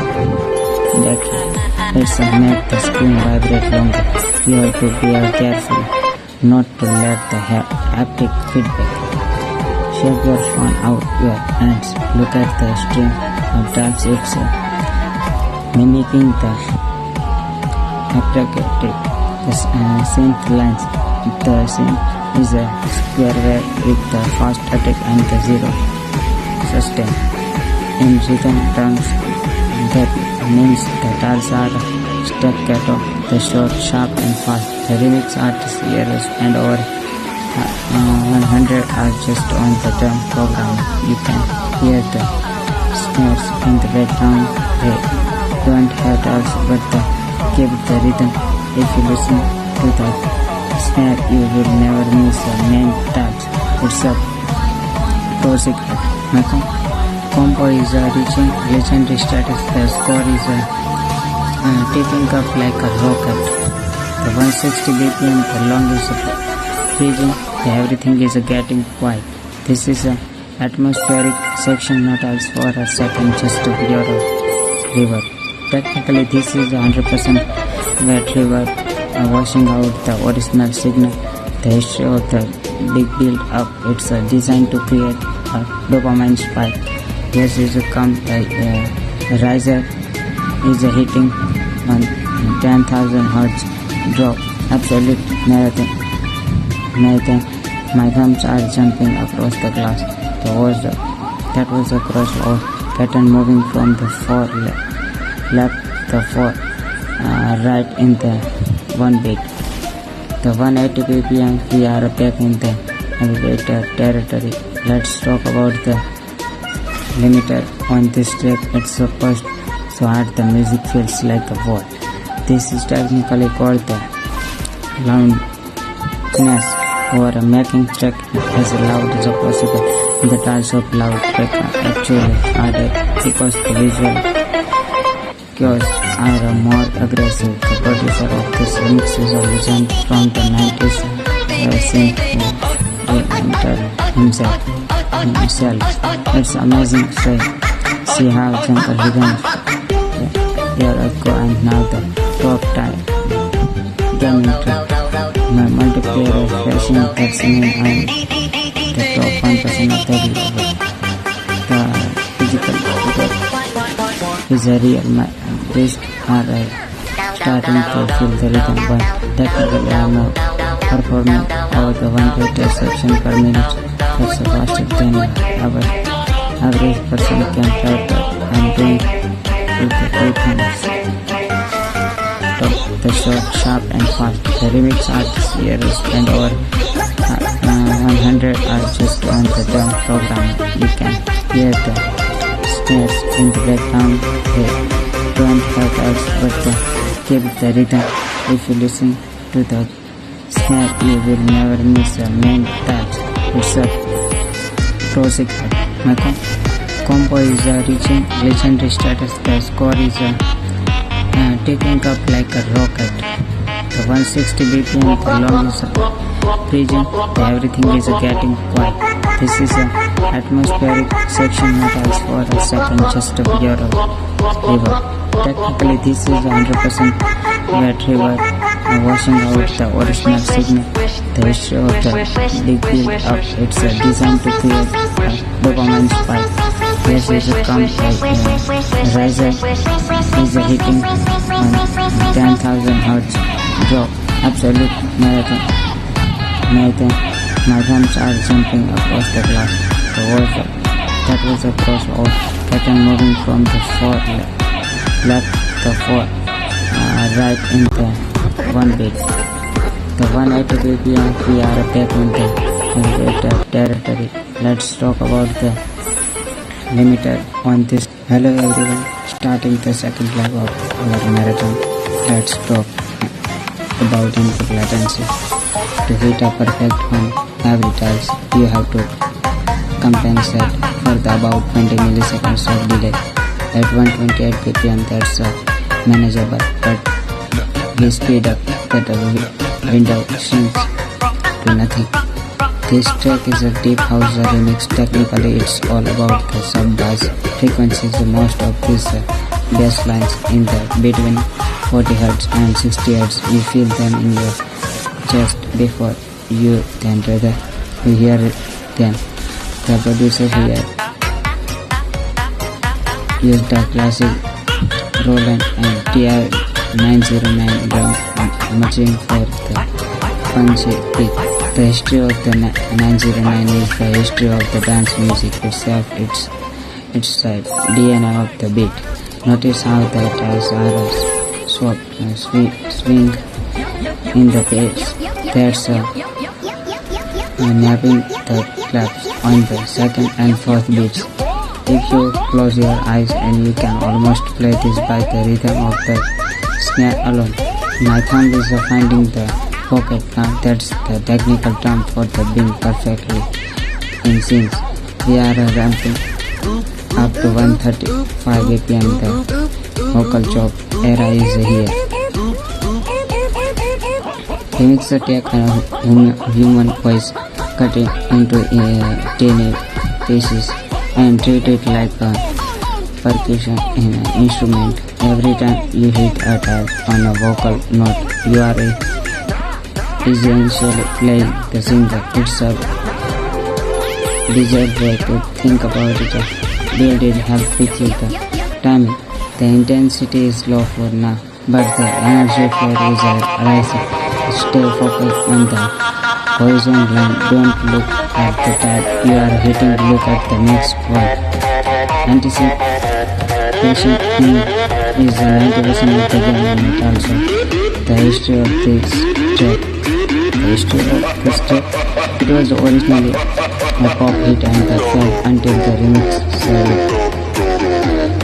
decay. Let's make the screen vibrate longer. You have to be careful not to let the haptic feedback shake your phone out your hands. Look at the stream of dance. It's mimicking the haptic synth lines. The synth is a square wave with the fast attack and the zero sustain. In rhythm terms, that means the tiles are staccato, the short, sharp and fast. The remix artists here spend over 100 are just on the drum program. You can hear the snares in the background. They don't have tiles but give the rhythm. If you listen to the snare, you will never miss the main tiles. It's a pro secret. My combo is reaching legendary status. The score is tipping up like a rocket. The 160 BPM, the longest freezing everything is getting quiet. This is a atmospheric section, not as for a second just to hear a river. Technically this is a 100% wet river washing out the original signal. The history of the big build up, it's designed to create a dopamine spike. Yes, is a riser is a hitting on 10,000 hertz drop. Absolute marathon. My thumbs are jumping across the glass. That was a crossover pattern moving from the far left to far right in the one beat. The 180 BPM, we are back in the EATER territory. Let's talk about the limiter on this track. It's supposed so hard the music feels like a wall. This is technically called the loudness, or making track as loud as possible. The types of loud track actually added because the visual cues are more aggressive. The producer of this remix is a legend from the 90s, himself. It's amazing to see how jungle rhythms year ago and now the top time gaming track. My multiplayer is flashing that's in and the top 1% of the global. The physical figure is a real. My wrists are starting to feel the rhythm, but technically I am performing over the 120 section per minute. That's faster than our average person can type and doing with the two thumbs. The short, sharp and fast. The remix artists here spend over 100 hours just on the drum program. You can hear the snares in the background. They don't hurt us, but keep the rhythm. If you listen to the snare, you will never miss the main touch. It's a classic. My combo is reaching legendary status. The score is taking up like a rocket. The 160 BPM, the long is freezing, everything is getting quiet. This is an atmospheric section, not as for a second just to hear a river. Technically this is a 100% wet river washing out the original signal. The history of the big build up, it's designed to create a dopamine spike. Yes, is a riser is a hitting on 10,000 hertz drop. Absolute marathon. My thumbs are jumping across the glass. That was a crossover pattern moving from the far left to far right in the one beat. The 180 BPM, we are back in the EATER territory. Let's talk about the limiter on this. Hello everyone, starting the second leg of our marathon. Let's talk about input latency. To hit a perfect on every task, you have to compensate for the about 20 milliseconds of delay. At 128 BPM, that's manageable, but we speed up that the window shrinks to nothing. This track is a deep house remix. Technically it's all about the sub-bass frequencies. Most of these bass lines in the between 40 Hz and 60 Hz. You feel them in your chest before you then rather you hear them. The producer here used the classic Rover and TR-909 drum machine for the punchy beat. The history of the 909 is the history of the dance music itself. It's the DNA of the beat. Notice how the tiles are swing in the bass. That's napping the claps on the second and fourth beats. If you close your eyes and you can almost play this by the rhythm of the snare alone. My thumb is finding the pocket count. That's the technical term for the being perfectly in sync. We are ramping up to 135 BPM. The vocal chop era is here. Remix the take human voice cut it into tiny pieces and treat it like a percussion in an instrument. Every time you hit a tap on a vocal note, you are essentially playing the singer. It's a bizarre way to think about it. Build it help with you the timing. The intensity is low for now, but the energy for is rising. Stay focused on the horizon line. Don't look at the tab you are hitting. Look at the next one. Anticipation is 90% of the game, and also the history of this track. The history of this track. It was originally a pop hit and the fell until the remix service.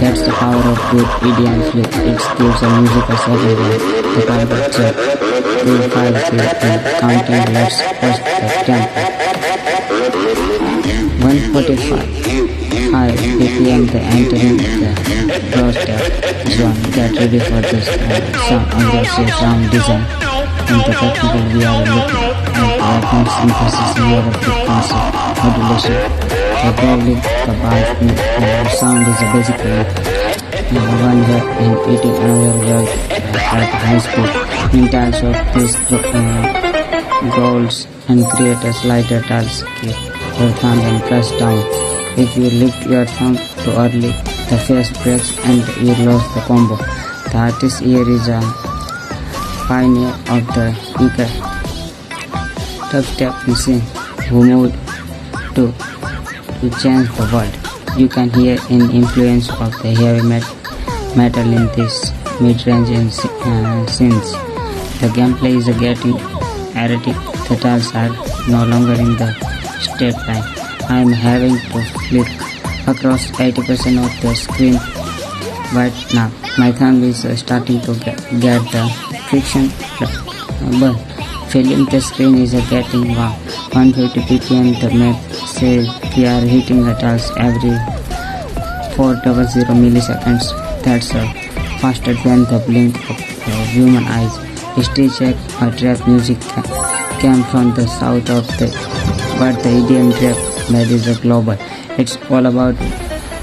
That's the power of good EDM flip. It gives a music a second life. The power of check. 3, 5, 3, and counting. Let's push the tempo. 145. High BPM. The entering the roster zone. Get ready for this sound under sound design. In the technical, we are looking at vacuum synthesis, near frequency modulation. Probably the bass sound is basically one way in eating another way at high speed. In terms of these goals and create a slider task, keep your thumb and press down. If you lift your thumb too early, the face breaks and you lose the combo. The artist here is a pioneer of the speaker dubstep machine who moved to change the world. You can hear an influence of the heavy metal in this mid-range scenes. The gameplay is getting erratic. The tiles are no longer in the straight line. I am having to flick across 80% of the screen right now. My thumb is starting to get the friction but filling the screen is getting wow. 150 ppm. The map says we are hitting the tiles every 400 milliseconds. That's faster than the blink of human eyes. History check. Trap music came from the south of the but the EDM trap that is global. It's all about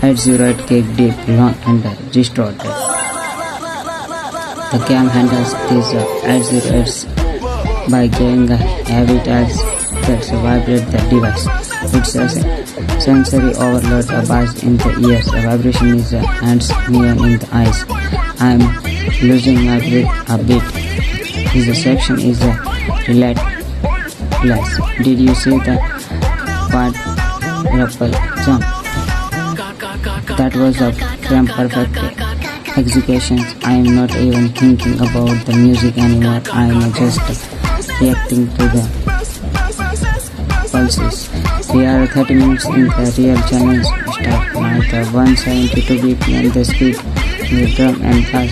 808 kick deep, long and distorted. The cam handles these 808s by giving a heavy touch that vibrate the device. It's a sensory overload, a buzz in the ears, a vibration is a hands, neon in the eyes. I'm losing my breath a bit. This section is a relentless. Did you see the quadruple jump? That was a frame perfect execution. I am not even thinking about the music anymore. I am just reacting to the pulses. We are 30 minutes in the real challenge start. Now the 172 BPM, the speed, the drum and bass.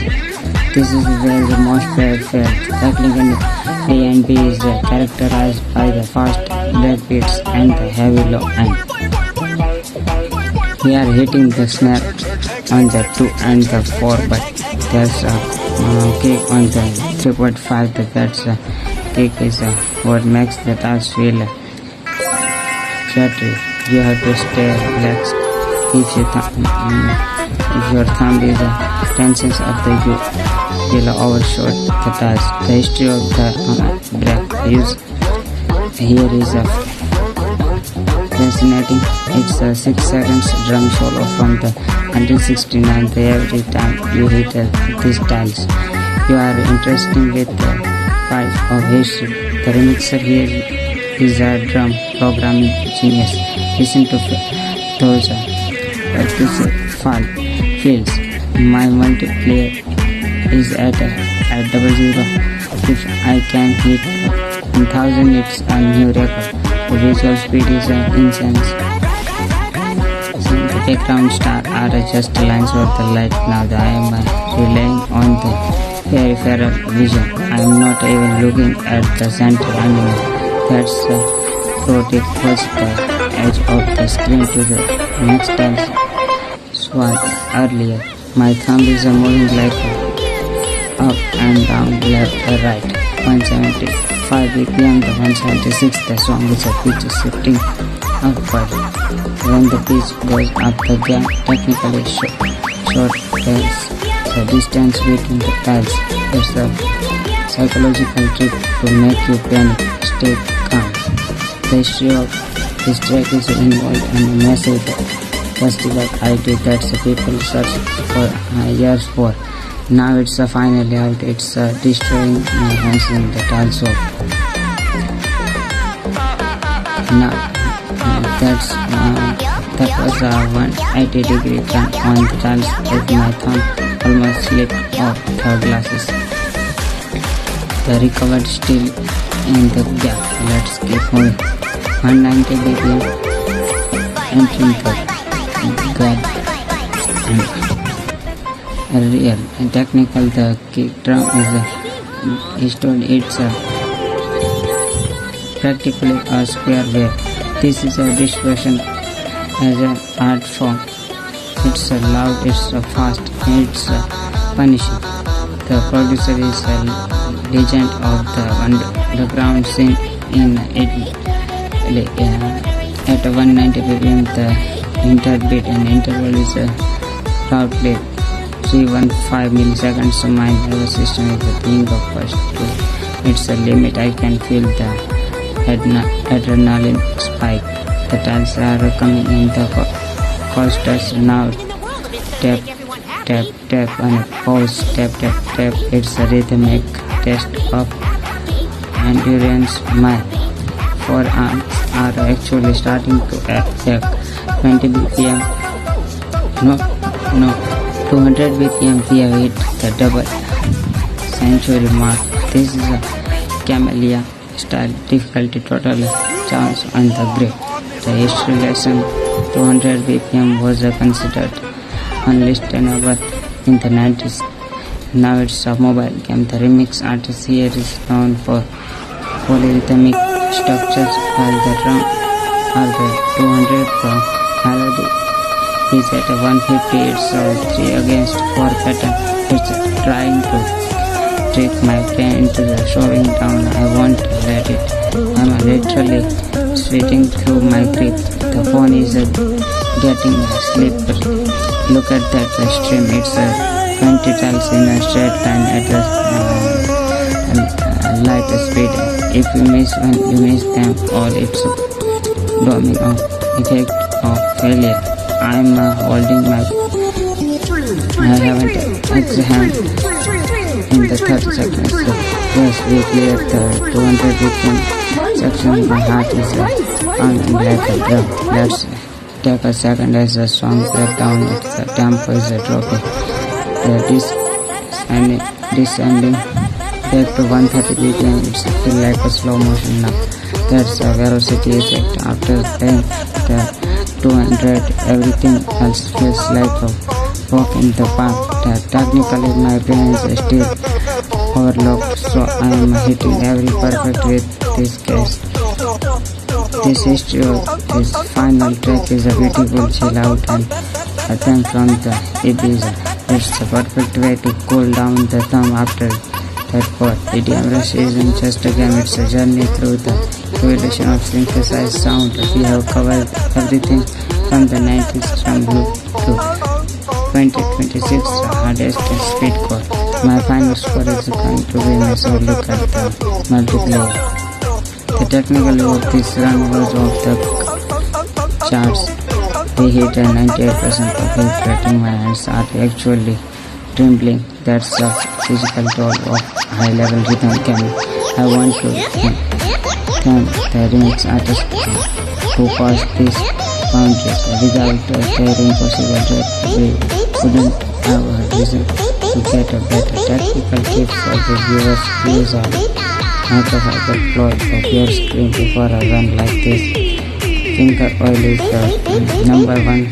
This is where the most fair felt. Technically, A and B is characterized by the fast breakbeats and the heavy low end. We are hitting the snare on the 2 and the 4, but there's a kick on the 3.5. That's a kick is what makes the task feel jittery. You have to stay relaxed. If your thumb is tensions of the will overshoot the task. The history of the break here is fascinating. It's a 6 seconds drum solo from the 1969. Every time you hit these tiles, you are interested with the pipe of history. The remixer here is a drum programming genius. Listen to those fields. My multiplayer is at 00. If I can hit 1000, it's a new record. The visual speed is insane. The background stars are just lines of the light. Now I am relying on the peripheral vision. I am not even looking at the center anymore. That's pushes the edge of the screen to the next time. Swipe earlier. My thumb is moving like up and down, left or right. 170 5 BPM, the 176, the song is a pitch shifting upward. When the pitch goes up, the game technically short tells the distance between the tiles. It's a psychological trick to make you panic. Stay calm. The history of this track is involved in a massive festival idea that the people searched for years for. Now it's finally out. It's destroying my hands in the tiles of. Now that was a 180-degree turn on the tiles as my thumb almost slipped off the glasses. The recovered still in the gap. Let's keep moving. 190 BPM entering the grab and real and technical. The kick drum is told it's practically a square wave. This is a distribution as an art form. It's loud, it's fast, and it's punishing. The producer is a legend of the underground scene in Italy. At 190 BPM, the interbeat and interval is loudly 315 milliseconds. So my nervous system is the thing of first. It's a limit. I can feel the adrenaline spike. The tiles are coming in the coasters now. Tap, tap, tap, and pause. Tap, tap, tap. It's a rhythmic test of endurance. My forearms are actually starting to ache. 20 BPM. No. 200 BPM. We have hit the double century mark. This is a camellia style difficulty, total chance on the grid. The history lesson 200 BPM was considered unlistenable in the 90s. Now it's a mobile game. The remix artist here is known for polyrhythmic structures, while the drum are the 200. The melody is at 150. It's 3 against 4 pattern. It's trying to trick my brain into the slowing down. I won't let it. I'm literally sweating through my grip. The phone is getting slippery. Look at that stream. It's 20 tiles in a straight line at a light speed. If you miss one, you miss them all. It's domino effect of failure. I'm holding my. I haven't examined in the 30 seconds. So yes, we cleared the 200 BPM section. My heart is pounding like a drum. Let's take a second as the song breakdown. The tempo is dropping. Descending back to 130 BPM. It's feel like a slow motion now. That's a velocity effect. After playing the 200, everything else feels like a walk in the park. Technically, my brain is still overlocked, so I am hitting every perfect with this case. This history of this final track is a beautiful chill out and a theme from the Ibiza. It's a perfect way to cool down the thumb after that part. EDM Rush isn't just a game, it's a journey through the evolution of synthesized sound. We have covered everything from the 90s from loop to 2026 hardest speedcore. My final score is going to be my so look at the multiplayer. The technical of this run was off the charts. We hit a 98% of it, rating. My hands are actually trembling. That's a physical toll of high-level rhythm game. I want to thank the remix artist who caused this boundaries. Without their impossible track, we wouldn't have a reason to get a better technical tips of the viewers. Use a microfiber cloth of your screen before a run like this. Finger oil is the number one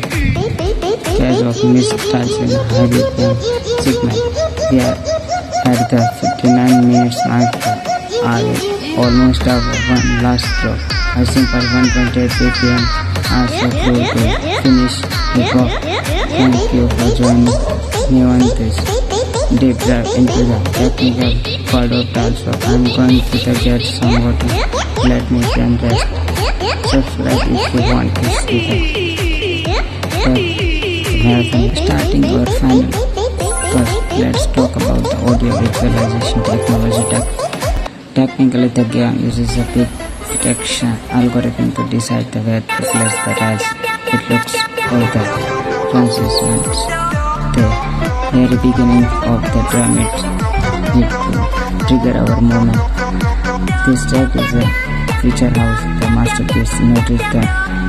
cause of missed tiles in high BPM segment. We are at the 59 minutes mark. Almost over one last drop. A simple 128 BPM are so close to finish the go. Thank you for joining me on this. deep dive into the technical part of the also. I'm going to get some water. Let me then rest. Subscribe if you want to see the marathon starting or final. First, let's talk about the audio visualization technology. Technically, the game uses a bit detection algorithm to decide where to place the tiles. It looks for the transitions, the very beginning of the drum it need to trigger our movement. This track is a feature house, the masterpiece. Notice the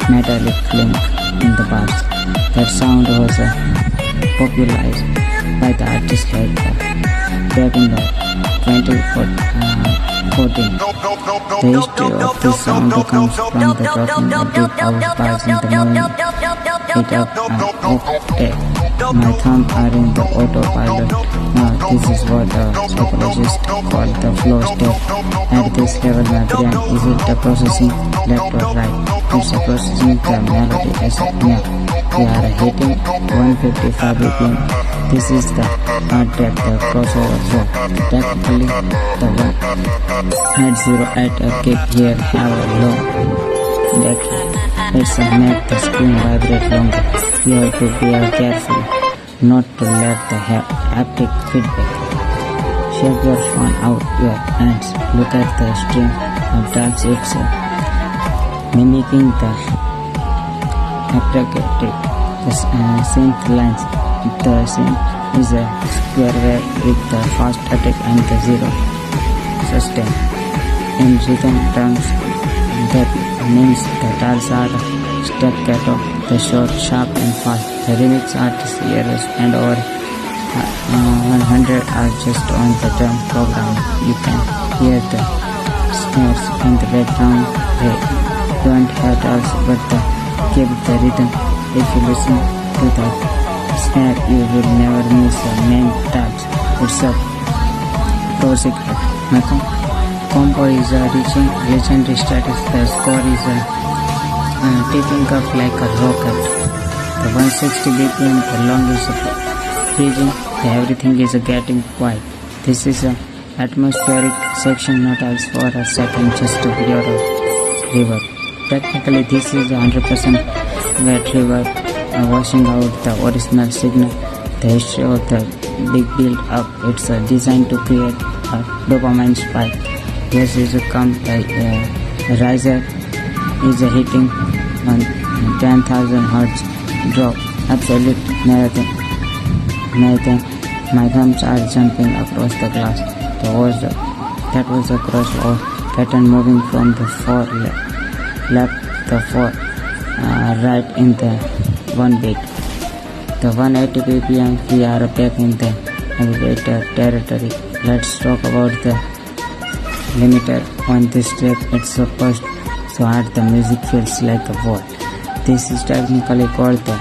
metallic clink in the bars. That sound was popularized by the artist like back in the 2014. The history of this sound comes from the dropping of deep house bars in the moving it up an octave. My thumbs are in the autopilot. Now this is what a psychologist call the flow state. At this level my brain isn't processing left or right. It's processing the melody as a note. We are hitting 155 BPM. This is the track, the crossover zone. Technically, the one at 0 at a kick here have a long deck. Let's make the screen vibrate longer. You have to be careful not to let the haptic feedback. Shake your phone out your hands. Look at the string of dance itself, mimicking the abracadabra, the synth lines. The synth is a square wave with the fast attack and the zero sustain. In rhythm terms, that means the tiles are staccato, the short, sharp and fast. The remix artists years and over 100 are just on the drum program. You can hear the snares in the background. They don't have tiles but keep the rhythm. If you listen to the snare, you will never miss the main tiles. It's a pro secret. My combo is reaching legendary status. The score is ticking up like a rocket. The 160 BPM, the long is freezing. Everything is getting quiet. This is an atmospheric section, not as for a second, just to hear a river. Technically, this is 100% wet river washing out the original signal. The history of the big build up. It's designed to create a dopamine spike. This is a riser is hitting on 10,000 hertz drop. Absolute marathon. My thumbs are jumping across the glass. That was a crossover pattern moving from the far left the far right in the one beat. The 180 BPM, we are back in the elevator territory. Let's talk about the limiter on this track. It's supposed so hard the music feels like a wall. This is technically called the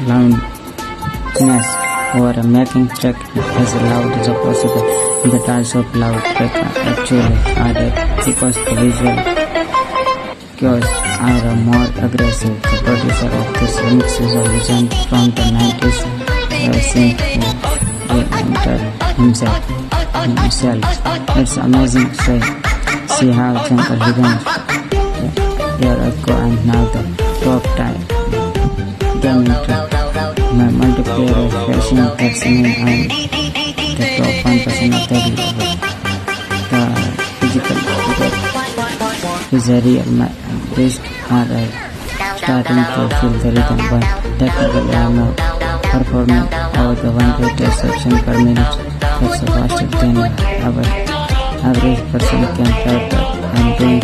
loudness, or making track as loud as possible. The tiles of loud track actually added because the visual cues are more aggressive. The producer of this remix is a legend from the 90s, himself. It's amazing to see how gentle rhythms here ago and now the top time gaming track. My multiplayer of flashing that's in the top 1% of the video. The physical figure is a real wrist are starting to feel the rhythm, but technically I am not performing over the 1 section per minute. That's faster than our average person can type up and doing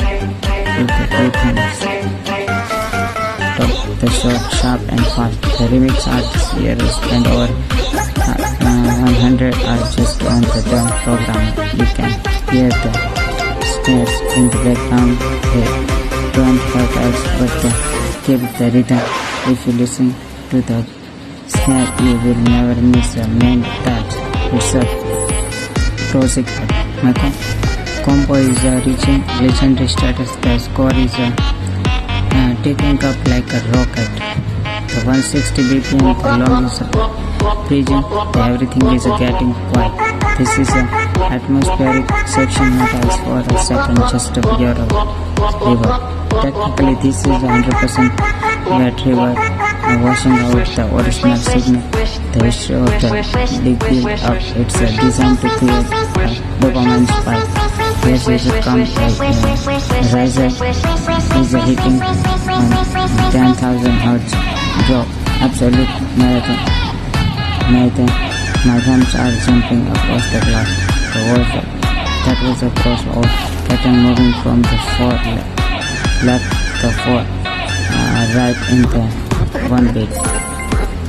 with the 2 things. The short, sharp and fast. The remix artists here spend over 100 are just on the drum program. You can hear the snares in the background. They don't have us but keep the rhythm. If you listen to the snare, you will never miss a main touch. It's a pro secret. My combo is reaching legendary status. The score is taking up like a rocket. The 160 BPM, the long is region, everything is getting quiet. This is an atmospheric section metals for a second just of your river. Technically this is 100% wet river washing out the original signal. The history of the big build up, it's designed to create a dopamine spike. Yes, it will come riser is hitting 10,000 Hz drop. Absolute my thumbs are jumping across the glass. The water that was a cross of pattern moving from the left to right in the one beat.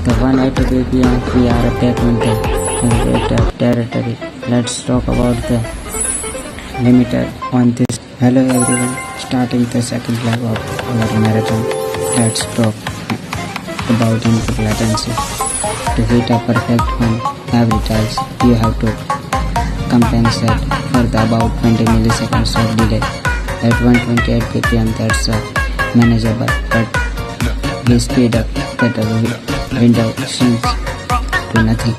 The 180 BPM, we are back in the elevator territory. Let's talk about the limiter on this. Hello everyone, starting the second leg of our marathon. Let's talk about input latency. To hit a perfect one every tiles, you have to compensate for the about 20 milliseconds of delay. At 128 BPM that's manageable, but we speed up that the window shrinks to nothing.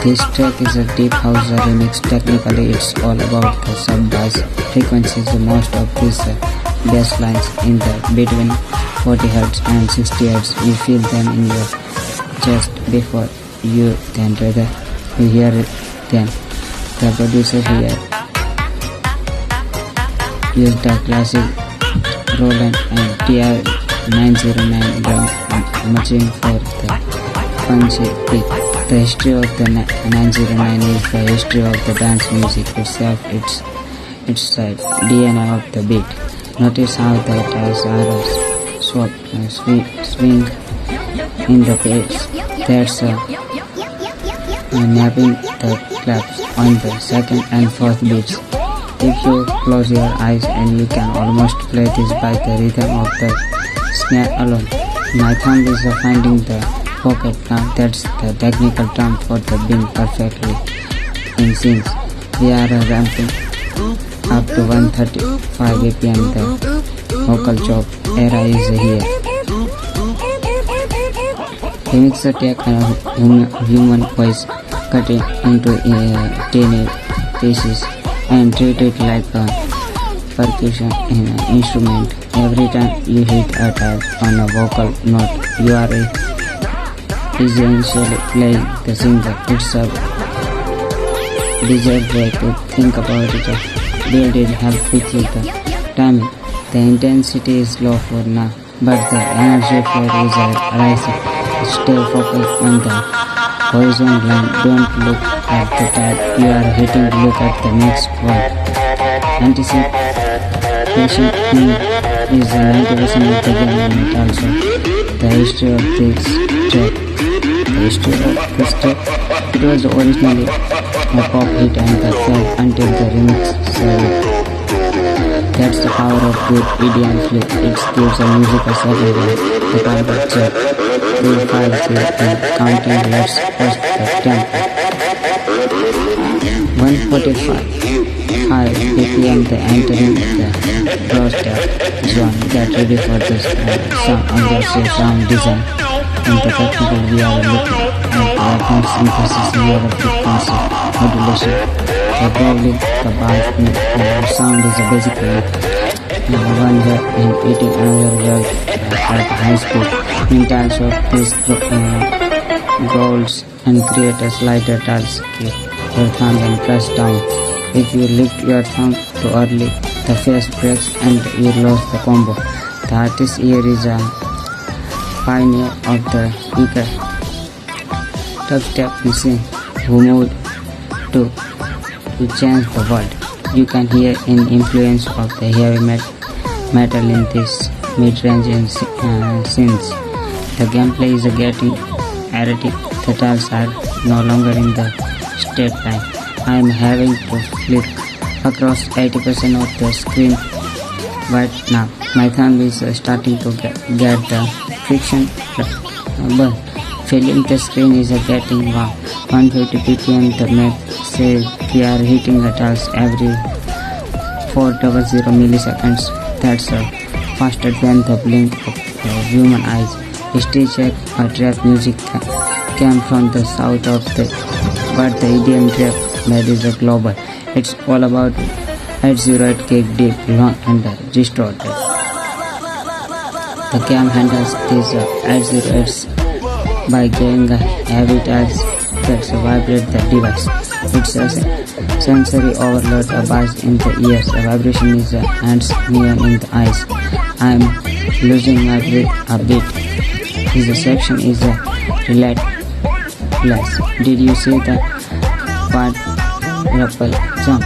This track is a deep house remix. Technically it's all about the sub-bass frequencies. Most of these bass lines in the between 40 Hz and 60 Hz, you feel them in your chest before you then rather you hear them. The producer here used the classic Roland and TR-909 drum machine for the punchy kick. The history of the 909 is the history of the dance music itself. It's the DNA of the beat. Notice how the guitars are swing in the bass. That's napping the claps on the second and fourth beats. If you close your eyes and you can almost play this by the rhythm of the snare alone. My thumb is finding the pocket now. That's the technical term for the being perfectly in sync. We are ramping up to 135 BPM. The vocal chop era is here. Remix take a human voice, cut it into tiny pieces and treat it like a percussion instrument. Every time you hit a tile on a vocal note, you are essentially playing the singer. It's a bizarre way to think about it. Build it help with you the timing. The intensity is low for now, but the energy flow is rising. Stay focused on the horizon line. Don't look at the tile you are hitting. Look at the next one. Anticipation is 90% of the game element also. The history of this track. It was originally a pop hit and fell until the remix saved. That's the power of good EDM flip. It gives a musical second one. The target check. 2, 5, 3 and counting. Let's post the tempo. 145 BPM, the entering the doorstep zone. Get ready for this sound aggressive sound design. In the technical, we are looking at the synthesis near the frequency modulation. Probably the bass sound is basically one word and eating another word at high speed. In terms of these goals and create a slider tiles, keep your thumb and press down. If you lift your thumb too early, the face breaks and you lose the combo. The artist here is a pioneer of the EATER dubstep machine who moved to change the world. You can hear an influence of the heavy metal in this mid-range scenes. The gameplay is getting erratic. The tiles are no longer in the straight line. I am having to flick across 80% of the screen right now. My thumb is starting to get the friction burn. Filling the screen is getting warm. 150 ppm. The map says we are hitting the tiles every 400 milliseconds. That's faster than the blink of human eyes. history check or trap music came from the south of the but the EDM trap that is a global. It's all about 808 kick deep, long and distorted. The cam handles these 808s by giving a heavy touch that vibrate the device. It's a sensory overload, a buzz in the ears, a vibration is hands, neon in the eyes. I'm losing my breath a bit. This section is a relentless. Did you see the quadruple jump?